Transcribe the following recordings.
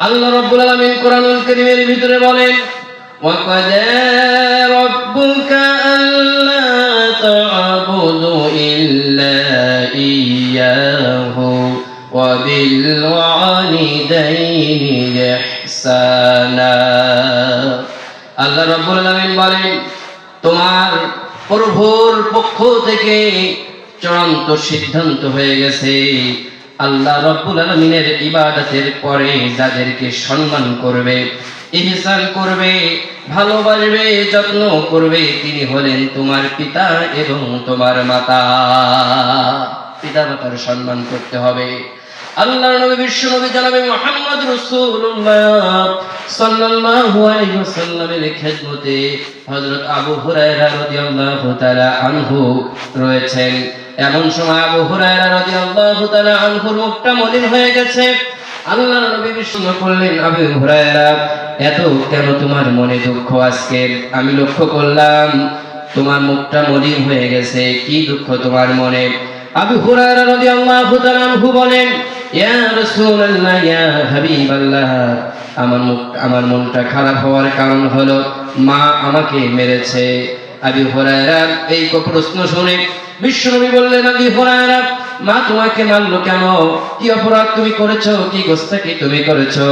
আল্লাহ রাব্বুল আলামিন কোরআনুল কারীমের ভিতরে বলেন, ওয়াকাদা রাব্বুকা আল্লা তা'বুদু ইল্লা ইয়্যাহু ওয়া বিল ওয়ালিদাইনি ইহসানা। আল্লাহ রাব্বুল আলামিন বলেন, তোমার প্রভুর পক্ষ থেকে চূড়ান্ত সিদ্ধান্ত হয়ে গেছে, আল্লাহ রাব্বুল আলামিনের ইবাদতের পরে যাদেরকে সম্মান করবে, ইহসান করবে, ভালোবাসবে, যত্ন করবে, তিনি হলেন তোমার পিতা এবং তোমার মাতা। পিতা মাতার সম্মান করতে হবে। আল্লাহর নবী বিশ্ব নবী জনাবে মুহাম্মদ রাসূলুল্লাহ সাল্লাল্লাহু আলাইহি ওয়াসাল্লামের খেদমতে হযরত আবু হুরায়রা রাদিয়াল্লাহু তাআলা আনহু রয়েছেন। এমন সময় আবু হুরায়রা রাদিয়াল্লাহু তাআলা আনহুর মুখটা মলিন হয়ে গেছে। আল্লাহর নবী বিস্ময় করলেন, আবু হুরায়রা, এত কেন তোমার মনে দুঃখ আজকে? আমি লক্ষ্য করলাম তোমার মুখটা মলিন হয়ে গেছে, কি দুঃখ তোমার মনে? আবু হুরায়রা রাদিয়াল্লাহু তাআলা আনহু বলেন, ইয়া রাসূলুল্লাহ, ইয়া হাবিবাল্লাহ, আমার মনটা খারাপ হওয়ার কারণ হলো মা আমাকে মেরেছে। আবু হুরায়রা এই প্রশ্ন শুনে বিশ্বনবী বললেন, আবু হুরায়রা, মা তোমাকে মারলো কেন? কি অপরাধ তুমি করেছো? কি গোস্তাকি তুমি করেছো?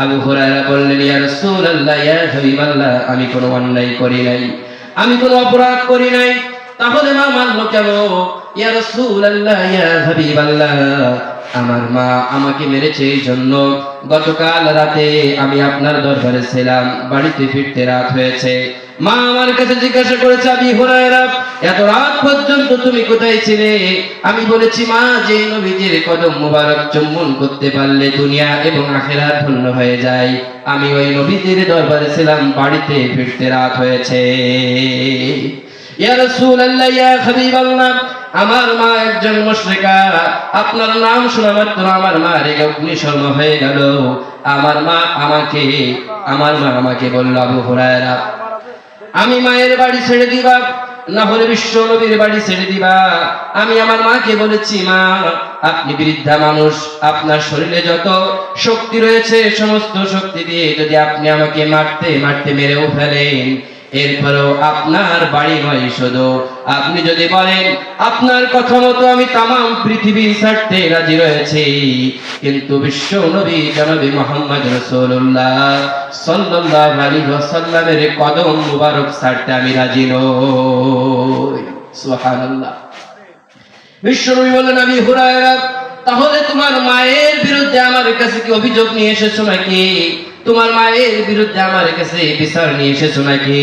আবু হুরায়রা বললেন, ইয়া রাসূলুল্লাহ, ইয়া হাবিবাল্লাহ, আমি কোনো অন্যায় করি নাই, আমি কোনো অপরাধ করি নাই, তাহলে মা মারলো কেন? ইয়া রাসূলুল্লাহ, ইয়া হাবিবাল্লাহ, আমার মা আমাকে মেরেছে এই জন্য গতকাল রাতে আমি আপনার দরবারে ছিলাম, বাড়িতে ফিরতে রাত হয়েছে। মা আমার কাছে জিজ্ঞাসা করেছে, আবু হুরায়রা, এত রাত পর্যন্ত তুমি কোথায় ছিলে? আমি বলেছি, মা, যে নবীজির কদম মোবারক চুম্বন করতে পারলে দুনিয়া এবং আখিরাত ধন্য হয়ে যায়, আমি ওই নবীজির দরবারে ছিলাম, বাড়িতে ফিরতে রাত হয়েছে। ইয়া রাসূলুল্লাহ, ইয়া হাবিবাল্লাহ, আমার মা একজন মুশরিকা, আপনার নাম শোনা মাত্র আমার মা রেগে অগ্নিশর্মা হয়ে গেল। আমার মা আমাকে বলল, আবু হুরায়রা, আমি মায়ের বাড়ি ছেড়ে দিবা, না হলে বিশ্ব নবীর বাড়ি ছেড়ে দিবা। আমি আমার মাকে বলেছি, মা, আপনি বৃদ্ধা মানুষ, আপনার শরীরে যত শক্তি রয়েছে সমস্ত শক্তি দিয়ে যদি আপনি আমাকে মারতে মেরেও ফেলেন, এরপরেও আপনার বাড়ি নয়, শুধু আপনি যদি বলেন আপনার কথা মতো আমি তামাম পৃথিবী ছাড়তে রাজি রয়েছি, কিন্তু বিশ্ব নবী জনাবে মুহাম্মদ রাসূলুল্লাহ সাল্লাল্লাহু আলাইহি ওয়াসাল্লামের কদম মুবারক ছাড়তে আমি রাজি নই। সুবহানাল্লাহ। বিশ্ব নবী বললেন, আবু হুরায়রা, তাহলে তোমার মায়ের বিরুদ্ধে আমার কাছে কি অভিযোগ নিয়ে এসেছো নাকি? তোমার মায়ের বিরুদ্ধে আমার কাছে বিচার নিয়ে এসেছো নাকি?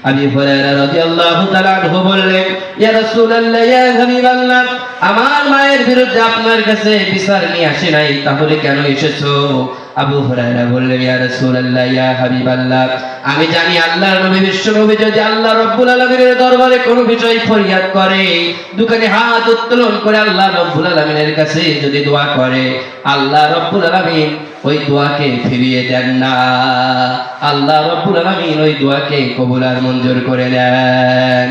আবু হুরায়রা রাদিয়াল্লাহু তাআলা আনহু বললেন, ইয়া রাসূলুল্লাহ, ইয়া হাবিবাল্লাহ, আমার মায়ের বিরুদ্ধে আপনার কাছে বিচার নিয়ে আসে নাই, তাহলে কেন এসেছো? আবু হুরায়রা বললেন, ইয়া রাসূলুল্লাহ, ইয়া হাবিবাল্লাহ, আমি জানি আল্লাহর নবী বিশ্ব নবী যদি আল্লাহ রাব্বুল আলামিনের দরবারে কোনো বিষয় ফরিয়াদ করে, দুখানি হাত উত্তোলন করে আল্লাহ রাব্বুল আলামিনের কাছে যদি দোয়া করে, আল্লাহ রাব্বুল আলামিন ওই দোয়াকে ফিরিয়ে দেন না, আল্লাহ রাব্বুল আলামিন ওই দোয়াকে কবুল আর মঞ্জুর করে নেন।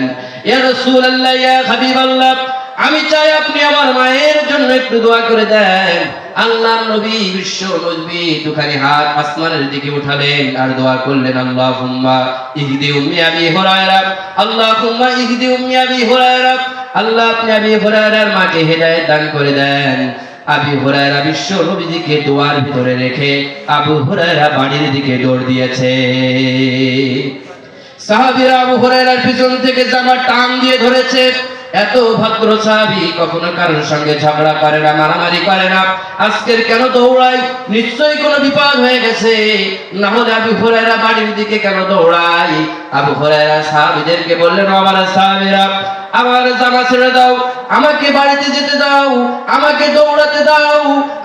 ইয়া রাসূলুল্লাহ, ইয়া হাবিবাল্লাহ, আমি চাই আপনি আমার মায়ের জন্য একটু দোয়া করে দেন। আল্লাহর নবী বিশ্ব নবী দুখানি হাত আসমানের দিকে উঠালেন আর দোয়া করলেন, আল্লাহুম্মা ইহদি উম্মি আবি হুরায়রা, আল্লাহুম্মা ইহদি উম্মি আবি হুরায়রা, আল্লাহ আপনি আবি হুরায়রার মাকে হেদায়েত দান করে দেন। আবু হুরায়রা বিশ্ব নবীজিকে দোয়ার ভিতরে রেখে আবু হুরায়রা বাড়ির দিকে দৌড় দিয়েছে। সাহাবীরা আবু হুরায়রার পিছন থেকে জামা টান দিয়ে ধরেছে। এত ভদ্র সাহাবী কখনো কারোর সঙ্গে ঝগড়া করে না, মারামারি করে না। আজকের কেন দৌড়ায়? নিশ্চয়ই কোনো বিপদ হয়ে গেছে, না হলে আবু হুরায়রা বাড়ির দিকে কেন দৌড়ায়? আবু হুরায়রা সাহাবীদেরকে বললেন, আমার সাহাবীরা, আমার জামা ছেড়ে দাও, আমাকে বাড়িতে যেতে দাও, আমাকে দৌড়াতে দাও,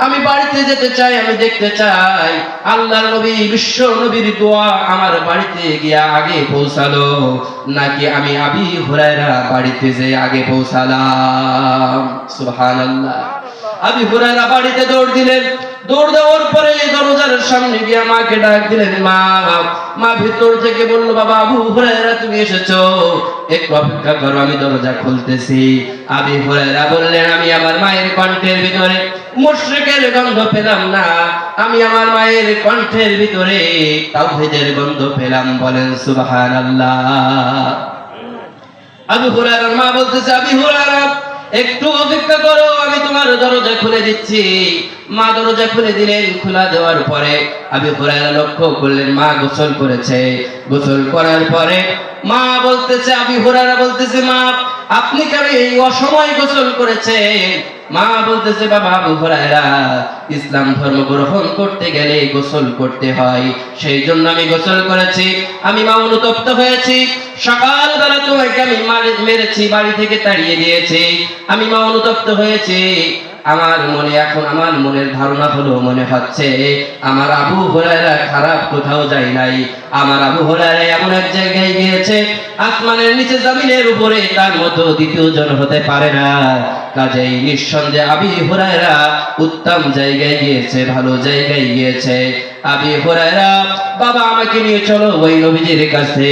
আমি বাড়িতে যেতে চাই, আমি দেখতে চাই আল্লাহর নবী বিশ্ব নবীর দোয়া আমার বাড়িতে গিয়া আগে পৌঁছালো নাকি আমি আবু হুরায়রা বাড়িতে যে আগে পৌঁছালাম। সুবহানাল্লাহ। আবু হুরায়রা বাড়িতে দৌড় দিলেন। দৌড় দেওয়ার পরে দরজার সামনে গিয়ে মাকে ডাক দিলেন, মা। মা ভিতর থেকে বলল, বাবা আবু হুরায়রা তুমি এসেছো, একটু অপেক্ষা করো, আমি দরজা খুলতেছি। আবু হুরায়রা বললেন, আমি আমার মায়ের কণ্ঠের ভিতরে মুশরিকের গন্ধ পেলাম না, আমি আমার মায়ের কণ্ঠের ভিতরে তাওহীদের গন্ধ পেলাম। বলেন সুবহানাল্লাহ। আবু হুরায়রার মা বলতেছে, আবু হুরায়রা একটু অপেক্ষা করো, আমি তোমার দরজা খুলে দিচ্ছি। মা দরজা খুলে দিলেন। খোলা দেওয়ার পরে আবু হুরায়রা লক্ষ্য করলেন মা গোসল করেছে। গোসল করার পরে মা বলতেছে, আবু হুরায়রা বলতেছে, মা আপনি কেন এই অসময় গোসল করেছেন? মা বলতেছে, বাবা আবু হুরায়রা, ইসলাম ধর্ম গ্রহণ করতে গেলে গোসল করতে হয়, সেই জন্য আমি গোসল করেছি। আমি মা অনুতপ্ত হয়েছি, সকালবেলা তোমাকে আমি মেরেছি, বাড়ি থেকে তাড়িয়ে দিয়েছি, আমি মা অনুতপ্ত হয়েছি। আমার মনের ধারণা হলো, মনে হচ্ছে আমার আবু হুরায়রা খারাপ কোথাও যায় নাই, আমার আবু হুরায়রা এমন এক জায়গায় গিয়েছে, আসমানের নিচে জমিনের উপরে তার মতো দ্বিতীয় জন হতে পারে না। কাজেই নিঃসন্দেহে আবু হুরায়রা উত্তম জায়গায় গিয়েছে, ভালো জায়গায় গিয়েছে। আবু হুরায়রা, বাবা আমাকে নিয়ে চলো ওই নবীজির কাছে,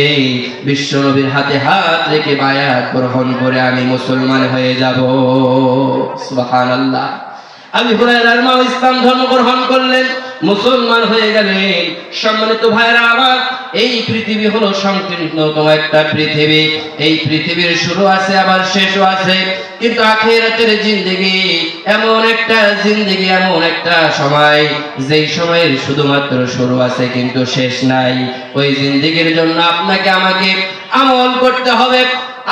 বিশ্ব নবীর হাতে হাত রেখে বায়াত গ্রহণ করে আমি মুসলমান হয়ে যাব। সুবহানাল্লাহ। আবু হুরায়রার মা ইসলাম ধর্ম গ্রহণ করলেন, মুসলমান হয়ে গেলেন। সম্মানিত ভাইরা আমার, এই পৃথিবী হলো সংকীর্ণতম একটা পৃথিবী। এই পৃথিবীর শুরু আছে, আবার শেষও আছে, কিন্তু আখিরাতের জিন্দেগি এমন একটা সময়, যেই সময়ের শুধুমাত্র শুরু আছে কিন্তু শেষ নাই। ওই জিন্দেগির জন্য আপনাকে আমাকে আমল করতে হবে,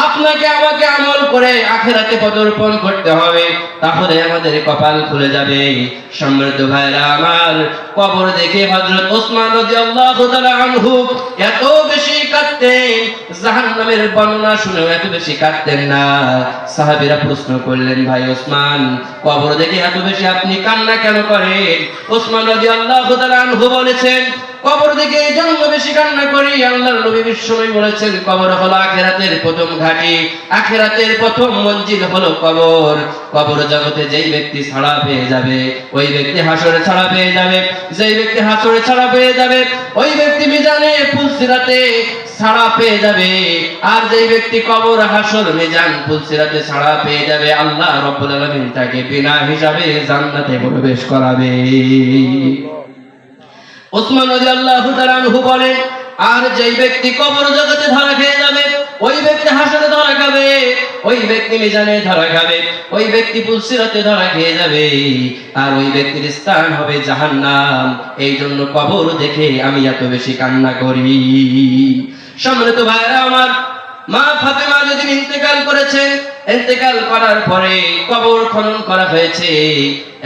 আপনাকে আমাকে আমল করে আখিরাতে পদার্পণ করতে হবে, তাহলে আমাদের কপাল খুলে যাবে। সম্মানিত ভাইরা আমার, কবর দেখে হযরত ওসমান রাদিয়াল্লাহু তাআলা আনহু এত বেশি কাঁদতেন, জাহান্নামের বর্ণনা শুনেও এত বেশি কাঁদতেন না। সাহাবীরা প্রশ্ন করলেন, ভাই ওসমান, কবর দেখে এত বেশি আপনি কান্না কেন করেন? ওসমান রাদিয়াল্লাহু তাআলা আনহু বলেছেন, কবর দেখে এই জন্য বেশি কান্না করি, আল্লাহর নবী বিশ্বনবী বলেছেন, কবর হলো আখিরাতের প্রথম ঘাঁটি, আখিরাতের প্রথম মঞ্জিল হলো কবর। কবর জগতে যেই ব্যক্তি ছাড়া পেয়ে যাবে, ওই ব্যক্তি হাসরে ছাড়া পেয়ে যাবে, যেই ব্যক্তি হাসরে ছাড়া পেয়ে যাবে, ওই ব্যক্তি মিজানে পুলসিরাতে ছাড়া পেয়ে যাবে। আর যেই ব্যক্তি কবর, হাসর, মিজান, পুলসিরাতে ছাড়া পেয়ে যাবে, আল্লাহ রাব্বুল আলামিন তাকে বিনা হিসাবে জান্নাতে প্রবেশ করাবে। ওসমান রাদিয়াল্লাহু তাআলা আনহু বলেন, আর যেই ব্যক্তি কবর জগতে ধরা খেয়ে যাবে, ওই ব্যক্তি হাসরে ধরা খাবে, ওই ব্যক্তি মিজানে ধরা খাবে, ওই ব্যক্তি পুলসিরাতে ধরা খেয়ে যাবে, আর ওই ব্যক্তির স্থান হবে জাহান্নাম। এই জন্য কবর দেখে আমি এত বেশি কান্না করি। সম্মানিত ভাইরা আমার, মা ফাতেমা যেদিন ইন্তেকাল করেছেন, ইন্তেকাল করার পরে কবর খনন করা হয়েছে।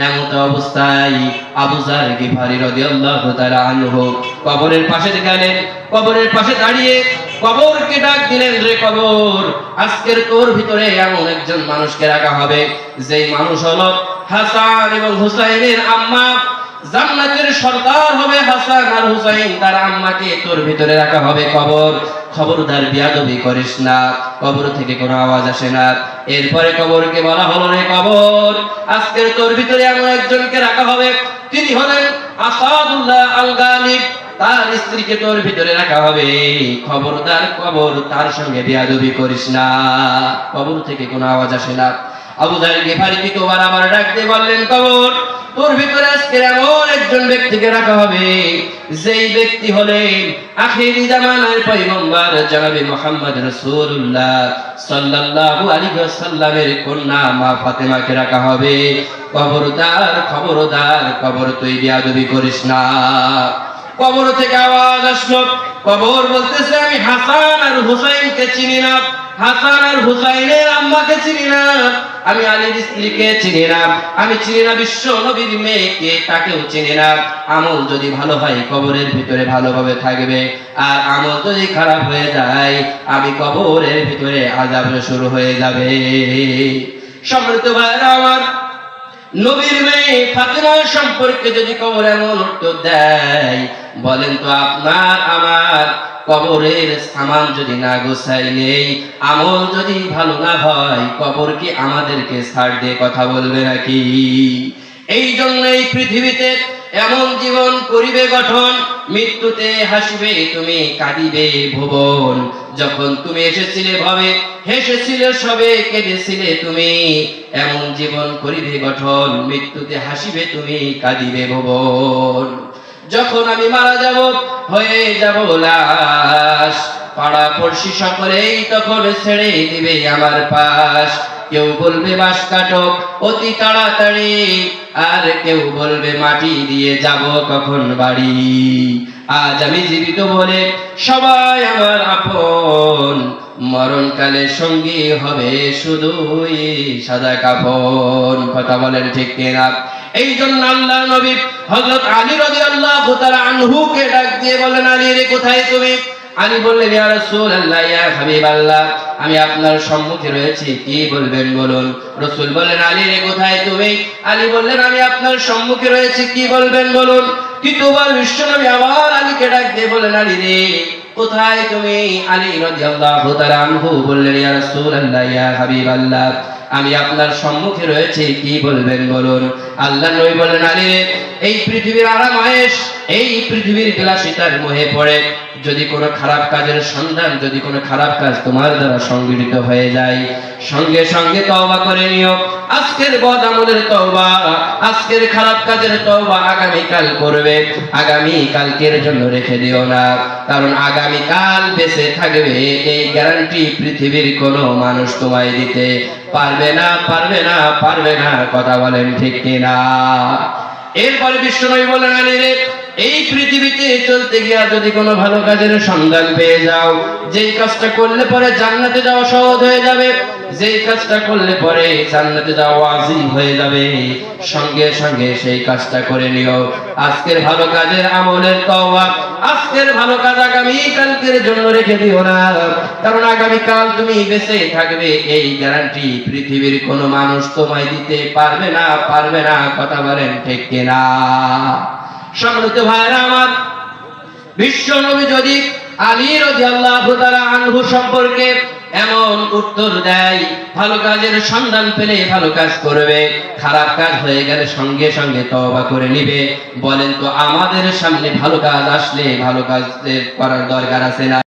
এমত অবস্থায় আবু যার গিফারি রাদিয়াল্লাহু তাআলা আনহু কবরের পাশে গেলেন, কবরের পাশে দাঁড়িয়ে কবরকে ডাক দিলেন, রে কবর, আজকের তোর ভিতরে এমন একজন মানুষকে রাখা হবে, যেই মানুষ হলো হাসান এবং হুসাইনের আম্মা। জান্নাতের সরদার হবে হাসান আর হুসাইন, তার আম্মাকে তোর ভিতরে রাখা হবে। কবর, খবরদার বিয়াদবি করিস না, কবর থেকে কোনো আওয়াজ আসে না। এরপরে কবরকে বলা হলো, রে কবর, আজকের তোর ভিতরে এমন একজনকে রাখা হবে, তিনি হলেন আসাদুল্লাহ আল গালিব, তার স্ত্রীকে তোর ভিতরে রাখা হবে। খবরদার কবর, তার সঙ্গে বিয়াদবি করিস না। কবর থেকে কোনো আওয়াজ আসে না। আবু যার গিফারি দ্বিতীয়বার আবার ডাক দিয়ে বললেন, কবর, তোর ভিতরে আজকে এমন একজন ব্যক্তিকে রাখা হবে, যেই ব্যক্তি হলেন আখিরি জামানার পয়গম্বর জনাবে মুহাম্মদ রাসূলুল্লাহ সাল্লাল্লাহু আলাইহি ওয়াসাল্লামের কন্যা মা ফাতেমাকে রাখা হবে। খবরদার, খবরদার, কবর তুই বিয়াদবি করিস না। কবর থেকে আওয়াজ আসলো, কবর বলতেছে, আমি হাসান আর হুসাইনকে চিনি না, হাসান আর হুসাইনের আম্মাকে চিনি না, আমি আলীর স্ত্রীকে চিনি না, আমি চিনি না বিশ্ব নবীর মেয়েকে, তাকেও চিনি না। আমল যদি ভালো হয় কবরের ভিতরে ভালোভাবে থাকবে, আর আমল যদি খারাপ হয়ে যায়, আমি কবরের ভিতরে আযাব শুরু হয়ে যাবে। সম্মানিত ভাইরা আমার, নবীর মেয়ে ফাতেমা সম্পর্কে যদি কবর এমন উত্তর দেয়, বলেন তো আপনার আমার কবরের সামান যদি না গোছাই নেই, আমল যদি ভালো না হয়, কবর কি আমাদেরকে ছাড় দিয়ে কথা বলবে নাকি? এই জন্য এই পৃথিবীতে এমন জীবন করিবে গঠন, মৃত্যুতে হাসিবে তুমি কাঁদিবে ভুবন। যখন তুমি এসেছিলে ভবে, হেসেছিলে সবে, কেঁদেছিলে তুমি। এমন জীবন করিবে গঠন, মৃত্যুতে হাসিবে তুমি কাঁদিবে ভুবন। যখন আমি মারা যাব, হয়ে যাব লাশ, পাড়া পড়শি সকলেই তখন ছেড়ে দিবে আমার পাশ। কেউ বলবে বাঁশ কাটো অতি তাড়াতাড়ি, আর কেউ বলবে মাটি দিয়ে যাব কখন বাড়ি। আজ আমি জীবিত বলে সবাই আমার আপন, মরণকালে সঙ্গী হবে শুধুই সাদা কাফন। কথা বলেন ঠিক কিনা? এই জন্য আল্লাহ নবী হযরত আলী রাদিয়াল্লাহু তাআলা আনহুকে ডাক দিয়ে বলেন, আলী রে কোথায় তুমি? আলী বললেন, ইয়া রাসূলুল্লাহ, ইয়া হাবিবাল্লাহ, আমি আপনার সম্মুখে রয়েছি, কি বলবেন বলুন। রাসূল বললেন, আলী রে কোথায় তুমি? আলী বললেন, আমি আপনার সম্মুখে রয়েছি, কি বলবেন বলুন। কিন্তু বিশ্বনবী আবার আলীকে ডাক দিয়ে বলেন, আলী রে কোথায় তুমি? আলী রাদিয়াল্লাহু তাআলা আনহু বললেন, ইয়া রাসূলুল্লাহ, ইয়া হাবিবাল্লাহ, আমি আপনার সম্মুখে রয়েছে, কি বলবেন বলুন। আল্লাহ নবী বলেন, আলী রে এই পৃথিবীর আরাম আয়েশ, এই পৃথিবীর বিলাসিতার মোহে পড়ে যদি কোনো খারাপ কাজের সন্ধান, যদি কোনো খারাপ কাজ তোমার দ্বারা সংগঠিত হয়ে যায়, সঙ্গে সঙ্গে তওবা করে নিও। আজকের বদ আমলের তওবা, আজকের খারাপ কাজের তওবা আগামীকাল করবে, আগামী কালকের জন্য রেখে দিও না। কারণ আগামীকাল বেঁচে থাকবে এই গ্যারান্টি পৃথিবীর কোনো মানুষ তোমায় দিতে পারবে না, পারবে না, পারবে না। কথা বলেন ঠিক কিনা? এরপরে বিশ্বনবী বলেন, আলী রে এই পৃথিবীতে চলতে গিয়া যদি কোনো ভালো কাজের সন্ধান পেয়ে যাও, যেই কাজটা করলে পরে জান্নাতে যাওয়া সহজ হয়ে যাবে, যেই কাজটা করলে পরে জান্নাতে যাওয়া ওয়াজিব হয়ে যাবে, সঙ্গে সঙ্গে সেই কাজটা করে নিও। আজকের ভালো কাজের আমলের তওবা, আজকের ভালো কাজ আগামী কালকের জন্য রেখে দিও না। কারণ আগামী কাল তুমি বেঁচে থাকবে এই গ্যারান্টি পৃথিবীর কোনো মানুষ তোমায় দিতে পারবে না, পারবে না। কথা বলেন ঠিক কিনা? সম্মানিত ভাইরা আমার, বিশ্ব নবী যদি আলী রাদিয়াল্লাহু তাআলা আনহু সম্পর্কে এমন উত্তর দেয়, ভালো কাজের সন্ধান পেলে ভালো কাজ করবে, খারাপ কাজ হয়ে গেলে সঙ্গে সঙ্গে তওবা করে নিবে, বলেন তো আমাদের সামনে ভালো কাজ আসলে ভালো কাজ করার দরকার আছে না?